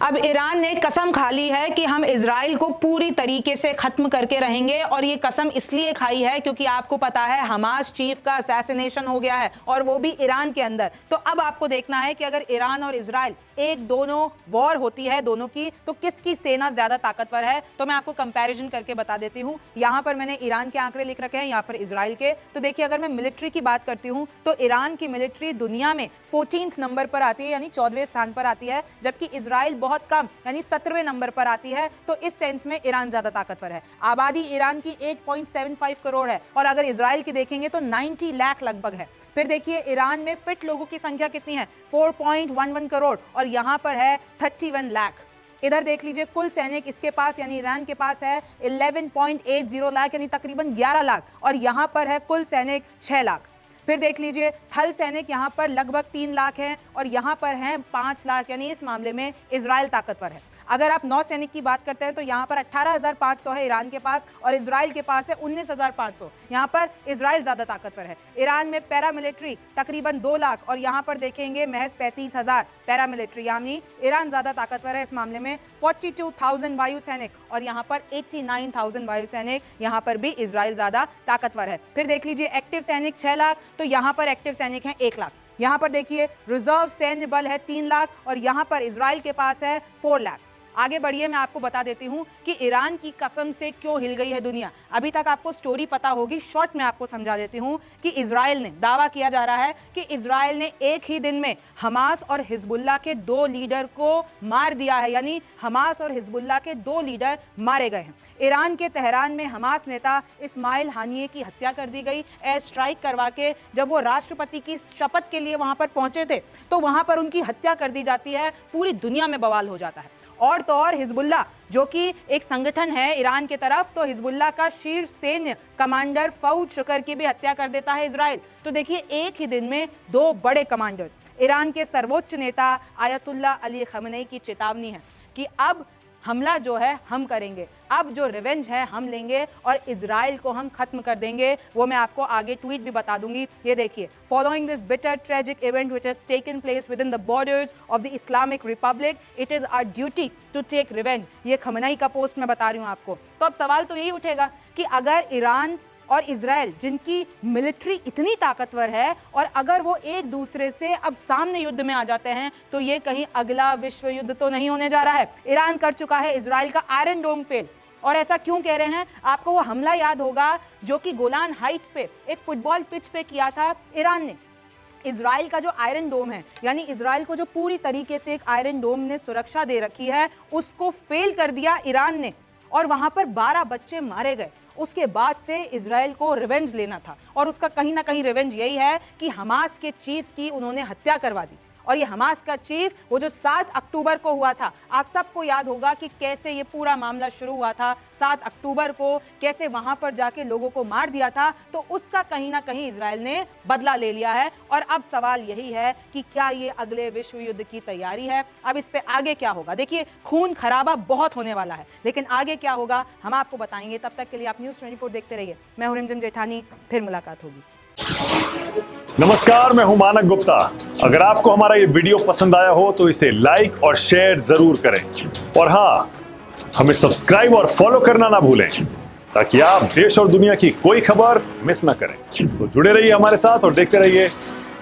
अब ईरान ने कसम खा ली है कि हम इजराइल को पूरी तरीके से खत्म करके रहेंगे, और ये कसम इसलिए खाई है क्योंकि आपको पता है हमास चीफ का असैसिनेशन हो गया है, और वो भी ईरान के अंदर। तो अब आपको देखना है कि अगर ईरान और इजराइल एक दोनों वॉर होती है दोनों की, तो किसकी सेना ज्यादा ताकतवर है। तो मैं आपको कंपैरिजन करके बता देती हूं। यहां पर मैंने ईरान के आंकड़े लिख रखे हैं, यहां पर इजराइल के। तो देखिए, अगर मैं मिलिट्री की बात करती हूं तो ईरान की मिलिट्री दुनिया में 14th नंबर पर आती है, यानी 14वें स्थान पर आती है, जबकि इजराइल बहुत कम यानी 17वें नंबर पर आती है। तो इस सेंस में ईरान ज्यादा ताकतवर है। आबादी ईरान की 8.75 करोड़ है, और अगर इजराइल की देखेंगे तो 90 लाख लगभग है। फिर देखिए ईरान में फिट लोगों की संख्या कितनी है, 4.11 करोड़, और यहां पर है 31 लाख। इधर देख लीजिए कुल सैनिक इसके पास यानी ईरान के पास है 11.80 लाख, यानी तकरीबन 11 लाख, और यहां पर है कुल सैनिक 6 लाख। फिर देख लीजिए थल सैनिक यहां पर लगभग 3 लाख हैं, और यहां पर हैं 5 लाख, यानी इस मामले में इजराइल ताकतवर है। अगर आप नौ सैनिक की बात करते हैं तो यहां पर 18,500 है ईरान के पास, और इजराइल के पास है 19,500। यहां पर इजराइल ज्यादा ताकतवर है। ईरान में पैरामिलिट्री तकरीबन 2 लाख, और यहां पर देखेंगे महज 35,000 पैरामिलिट्री, यानी ईरान ज्यादा ताकतवर है इस मामले में। 42,000 वायु सैनिक, और यहां पर 89,000 वायु सैनिक, यहां पर भी इजराइल ज्यादा ताकतवर है। फिर देख लीजिए एक्टिव सैनिक 6 लाख, तो यहां पर एक्टिव सैनिक हैं 1 लाख। यहां पर देखिए रिजर्व सैन्य बल है 3 लाख, और यहां पर इजराइल के पास है 4 लाख। आगे बढ़िए, मैं आपको बता देती हूं कि ईरान की कसम से क्यों हिल गई है दुनिया। अभी तक आपको स्टोरी पता होगी, शॉर्ट में आपको समझा देती हूं कि इजराइल ने दावा किया जा रहा है कि इजराइल ने एक ही दिन में हमास और हिजबुल्लाह के 2 लीडर को मार दिया है, यानी हमास और हिजबुल्लाह के 2 लीडर मारे गए हैं। ईरान के तेहरान में हमास नेता इस्माइल हानिये की हत्या कर दी गई एयर स्ट्राइक करवा के। जब वो राष्ट्रपति की शपथ के लिए वहां पर पहुंचे थे तो वहां पर उनकी हत्या कर दी जाती है। पूरी दुनिया में बवाल हो जाता है। और तो और हिजबुल्लाह जो कि एक संगठन है ईरान की तरफ, तो हिजबुल्लाह का शीर्ष सैन्य कमांडर फऊद शुक्र की भी हत्या कर देता है इजराइल। तो देखिए एक ही दिन में 2 बड़े कमांडर्स। ईरान के सर्वोच्च नेता आयतुल्लाह अली खamenei की चेतावनी है कि अब हमला जो है हम करेंगे, अब जो रिवेंज है हम लेंगे, और इजराइल को हम खत्म कर देंगे। वो मैं आपको आगे ट्वीट भी बता दूंगी। ये देखिए, following this bitter tragic event which has taken place within the borders of the Islamic republic, it is our duty to take revenge. ये खamenei का पोस्ट मैं बता रही हूँ आपको। तो अब सवाल तो यही उठेगा कि अगर ईरान और इजराइल जिनकी मिलिट्री इतनी ताकतवर है, और अगर वो एक दूसरे से अब सामने युद्ध में आ जाते हैं, तो ये कहीं अगला विश्व युद्ध तो नहीं होने जा रहा है। ईरान कर चुका है इजराइल का आयरन डोम फेल। और ऐसा क्यों कह रहे हैं? आपको वो हमला याद होगा जो कि गोलान हाइट्स पे एक फुटबॉल पिच पे किया था ईरान ने। इजराइल का जो आयरन डोम है, यानी इजराइल को जो पूरी तरीके से एक आयरन डोम ने सुरक्षा दे रखी है, उसको फेल कर दिया ईरान ने, और वहां पर 12 बच्चे मारे गए। उसके बाद से इजराइल को रिवेंज लेना था, और उसका कहीं ना कहीं रिवेंज यही है कि हमास के चीफ की उन्होंने हत्या करवा दी। और ये हमास का चीफ वो जो 7 अक्टूबर को हुआ था, आप सबको याद होगा कि कैसे ये पूरा मामला शुरू हुआ था। 7 अक्टूबर को कैसे वहां पर जाके लोगों को मार दिया था। तो उसका कहीं ना कहीं इजराइल ने बदला ले लिया है। और अब सवाल यही है कि क्या ये अगले विश्व युद्ध की तैयारी है? अब इस पे आगे क्या होगा? देखिए, खून खराबा बहुत होने वाला है, लेकिन आगे क्या होगा हम आपको बताएंगे। तब तक के लिए आप न्यूज़ 24 देखते रहिए। मैं हूं रिमझिम जेठानी, फिर मुलाकात होगी। नमस्कार, मैं हूं मानक गुप्ता। अगर आपको हमारा ये वीडियो पसंद आया हो तो इसे लाइक और शेयर जरूर करें, और हाँ, हमें सब्सक्राइब और फॉलो करना ना भूलें, ताकि आप देश और दुनिया की कोई खबर मिस ना करें। तो जुड़े रहिए हमारे साथ और देखते रहिए